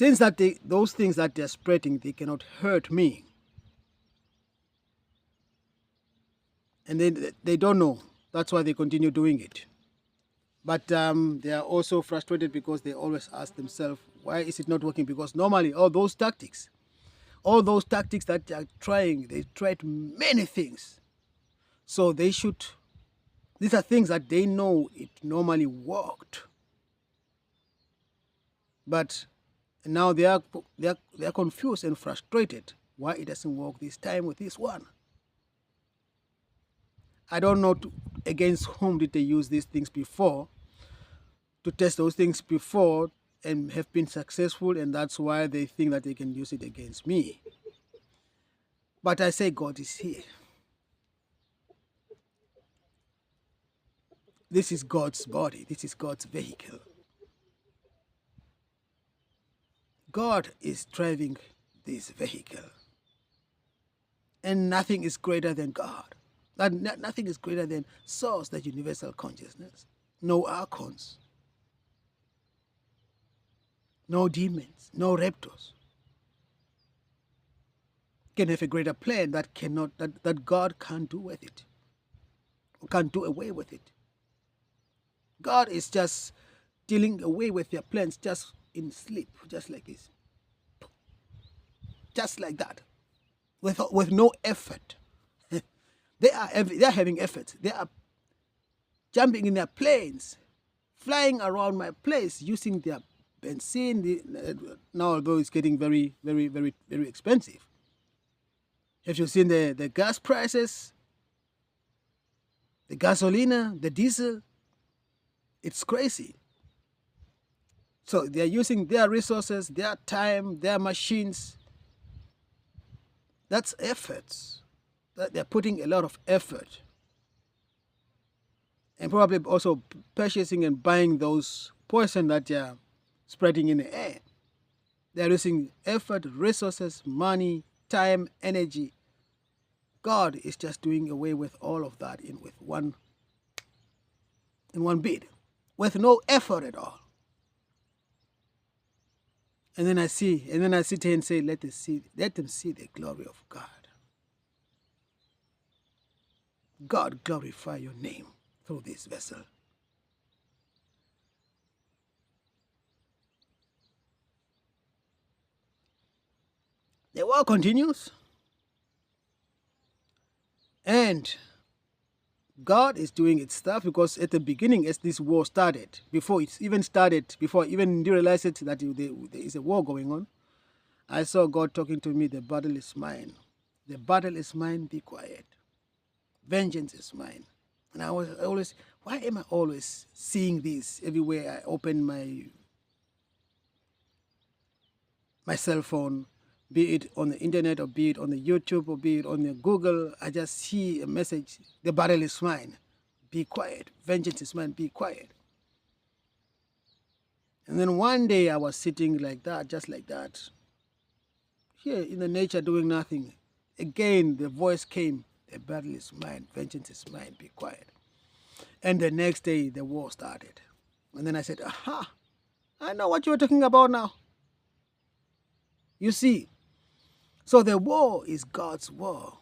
since that those things that they're spreading, they cannot hurt me. And they don't know. That's why they continue doing it. But they are also frustrated because they always ask themselves, why is it not working? Because normally all those tactics that they are trying, they tried many things. So these are things that they know it normally worked. But now they are confused and frustrated why it doesn't work this time with this one. I don't know against whom did they use these things before, to test those things before and have been successful, and that's why they think that they can use it against me. But I say God is here. This is God's body. This is God's vehicle. God is driving this vehicle. And nothing is greater than God. Nothing is greater than Source, the universal consciousness. No archons, no demons, no raptors can have a greater plan that God can't do with it, can't do away with it. God is just dealing away with their plans just in sleep, just like this, just like that, with no effort. They are having effort. They are jumping in their planes, flying around my place using their benzene. Now, although it's getting very, very, very, very expensive. Have you seen the gas prices? The gasolina, the diesel? It's crazy. So they're using their resources, their time, their machines. That's efforts. They're putting a lot of effort. And probably also purchasing and buying those poison that they're spreading in the air. They're using effort, resources, money, time, energy. God is just doing away with all of that in one bid, with no effort at all. And then I sit here and say, let them see the glory of God. God, glorify your name through this vessel. The war continues. And God is doing its stuff, because at the beginning, as this war started, before I even realized that there is a war going on, I saw God talking to me, the battle is mine. The battle is mine, be quiet. Vengeance is mine. And why am I always seeing this everywhere I open my cell phone, be it on the internet or be it on the YouTube or be it on the Google? I just see a message, the battle is mine, be quiet. Vengeance is mine, be quiet. And then one day I was sitting like that, just like that, here in the nature doing nothing. Again, the voice came, the battle is mine, vengeance is mine, be quiet. And the next day, the war started. And then I said, aha, I know what you're talking about now. You see, so the war is God's war.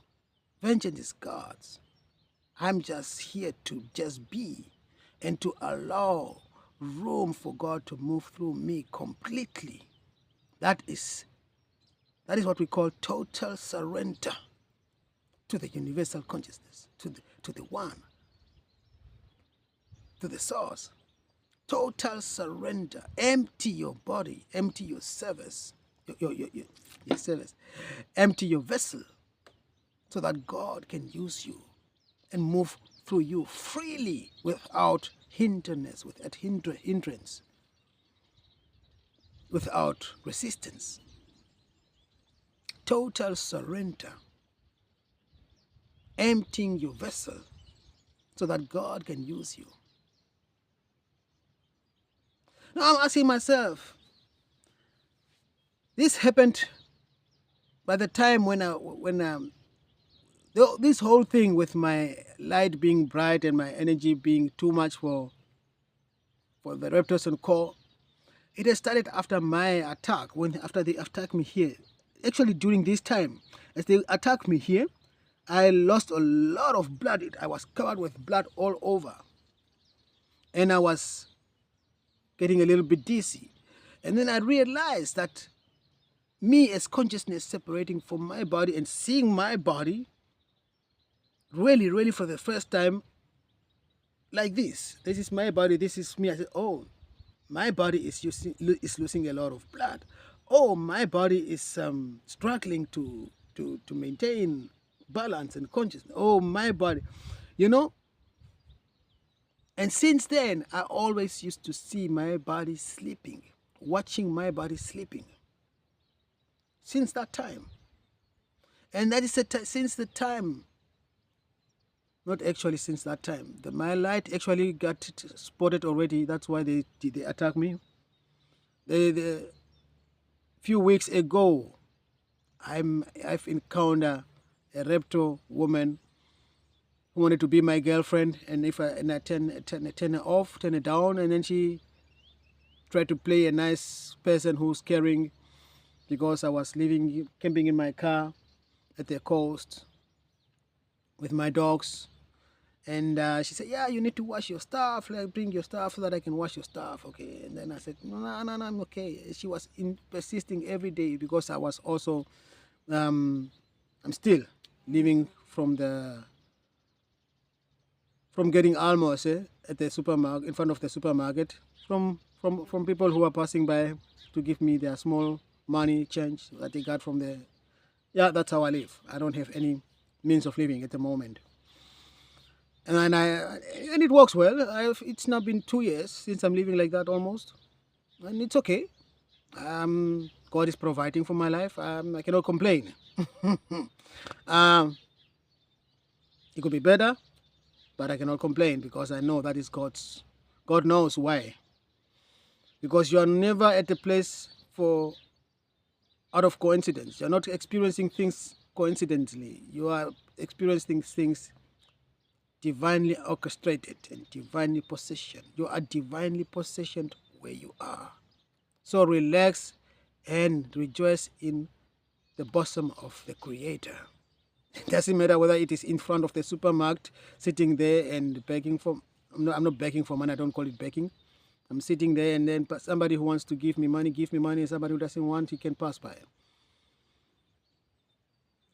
Vengeance is God's. I'm just here to just be and to allow room for God to move through me completely. That is what we call total surrender to the universal consciousness, to the one, to the source. Total surrender. Empty your body, empty your service, your service. Empty your vessel so that God can use you and move through you freely without hindrance, without resistance. Total surrender. Emptying your vessel so that God can use you. Now I'm asking myself, this happened by the time when this whole thing with my light being bright and my energy being too much for the Raptors and core, It has started after my attack, after they attacked me here. Actually, during this time, as they attacked me here, I lost a lot of blood. I was covered with blood all over. And I was getting a little bit dizzy. And then I realized that me as consciousness separating from my body and seeing my body really, really for the first time like this. This is my body, this is me. I said, oh, my body is losing a lot of blood. Oh, my body is struggling to maintain balance and consciousness. Oh, my body, you know. And since then, I always used to see my body sleeping, watching my body sleeping. Since that time, and that is since the time. Not actually since that time. My light actually got spotted already. That's why they attacked me. The few weeks ago, I've encountered a reptile woman who wanted to be my girlfriend, and I turn her off, turn her down, and then she tried to play a nice person who's caring, because I was camping in my car at the coast with my dogs. And she said, yeah, you need to wash your stuff, like bring your stuff so that I can wash your stuff, okay? And then I said, no, I'm okay. She was persisting every day, because I was also, I'm still living from getting almost at the supermarket, in front of the supermarket, from people who are passing by to give me their small money change that they got from yeah, that's how I live. I don't have any means of living at the moment. And it works well. It's now been 2 years since I'm living like that almost, and it's okay. God is providing for my life. I cannot complain. It could be better, but I cannot complain, because I know that is God's. God knows why. Because you are never at a place out of coincidence. You're not experiencing things coincidentally. You are experiencing things divinely orchestrated and divinely positioned. You are divinely positioned where you are. So relax and rejoice in the bosom of the Creator. It doesn't matter whether it is in front of the supermarket, sitting there and begging for. I'm not begging for money. I don't call it begging. I'm sitting there, and then somebody who wants to give me money, give me money. Somebody who doesn't want, he can pass by.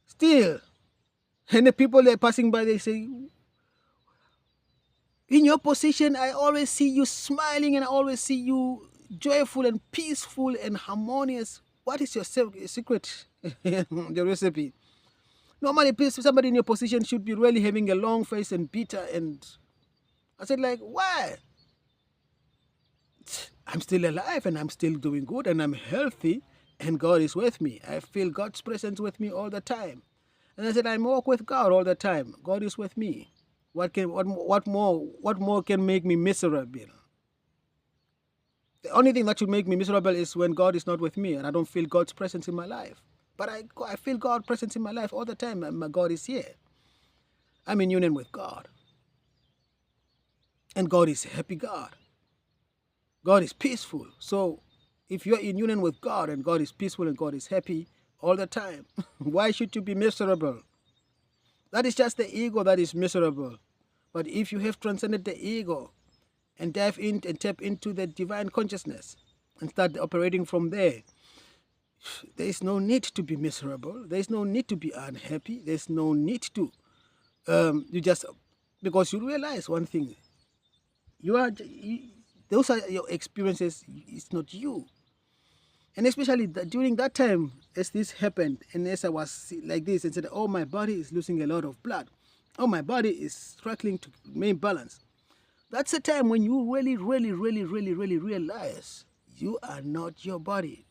Still, and the people that are passing by, they say, in your position, I always see you smiling, and I always see you joyful and peaceful and harmonious. What is your secret? The recipe. Normally, somebody in your position should be really having a long face and bitter. And I said, like, why? I'm still alive, and I'm still doing good, and I'm healthy, and God is with me. I feel God's presence with me all the time. And I said, I walk with God all the time. God is with me. What more can make me miserable? The only thing that should make me miserable is when God is not with me and I don't feel God's presence in my life. But I feel God's presence in my life all the time, and my God is here. I'm in union with God. And God is a happy God. God is peaceful. So if you're in union with God, and God is peaceful and God is happy all the time, why should you be miserable? That is just the ego that is miserable. But if you have transcended the ego and dive in and tap into the divine consciousness and start operating from there, there is no need to be miserable. There is no need to be unhappy. There's no need to. Because you realize one thing. Those are your experiences. It's not you. And especially during that time, as this happened, and as I was like this and said, oh, my body is losing a lot of blood. Oh, my body is struggling to maintain balance. That's a time when you really, really, really, really, really realize you are not your body.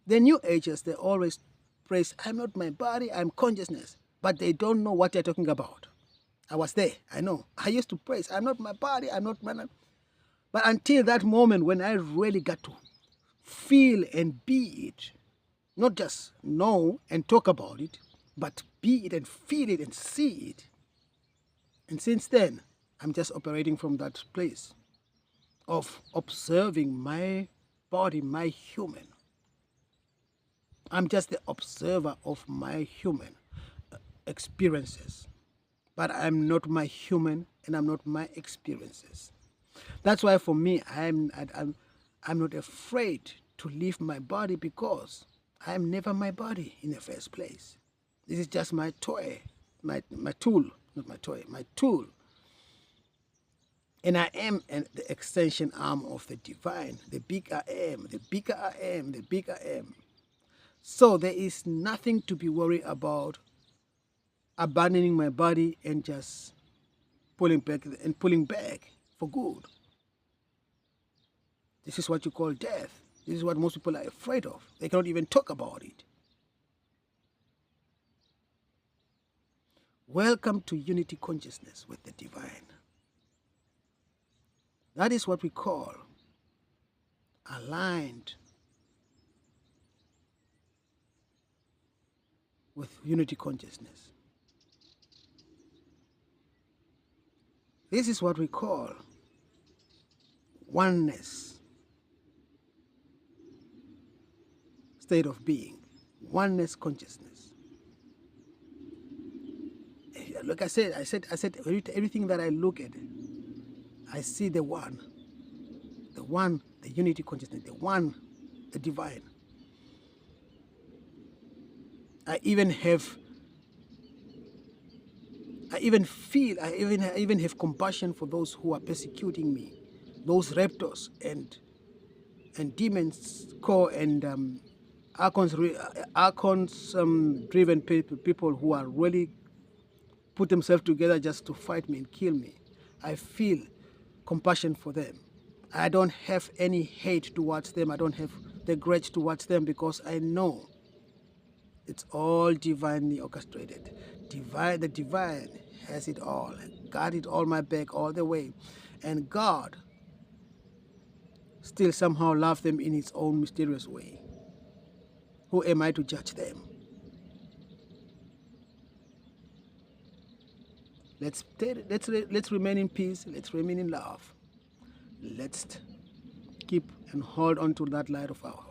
The New Agers, they always praise, I'm not my body, I'm consciousness. But they don't know what they're talking about. I was there, I know. I used to praise, I'm not my body, I'm not my... But until that moment when I really got to feel and be it, not just know and talk about it, but be it and feel it and see it. And since then, I'm just operating from that place of observing my body, my human. I'm just the observer of my human experiences. But I'm not my human and I'm not my experiences. That's why for me, I'm not afraid to leave my body because I'm never my body in the first place. This is just my toy, my tool, not my toy, my tool. And I am the extension arm of the divine. The bigger I am, the bigger I am, the bigger I am. So there is nothing to be worried about abandoning my body and just pulling back for good. This is what you call death. This is what most people are afraid of. They cannot even talk about it. Welcome to unity consciousness with the divine. That is what we call aligned with unity consciousness. This is what we call oneness, state of being, oneness consciousness. Like I said everything that I look at, I see the one, the unity consciousness, the one, the divine. I even feel, I even have compassion for those who are persecuting me, those raptors and demons, core and archons driven people who are really put themselves together just to fight me and kill me. I feel compassion for them. I don't have any hate towards them. I don't have the grudge towards them because I know it's all divinely orchestrated. The divine has it all. God it all my back all the way. And God still somehow loves them in his own mysterious way. Who am I to judge them? Let's remain in peace. Let's remain in love. Let's keep and hold on to that light of ours.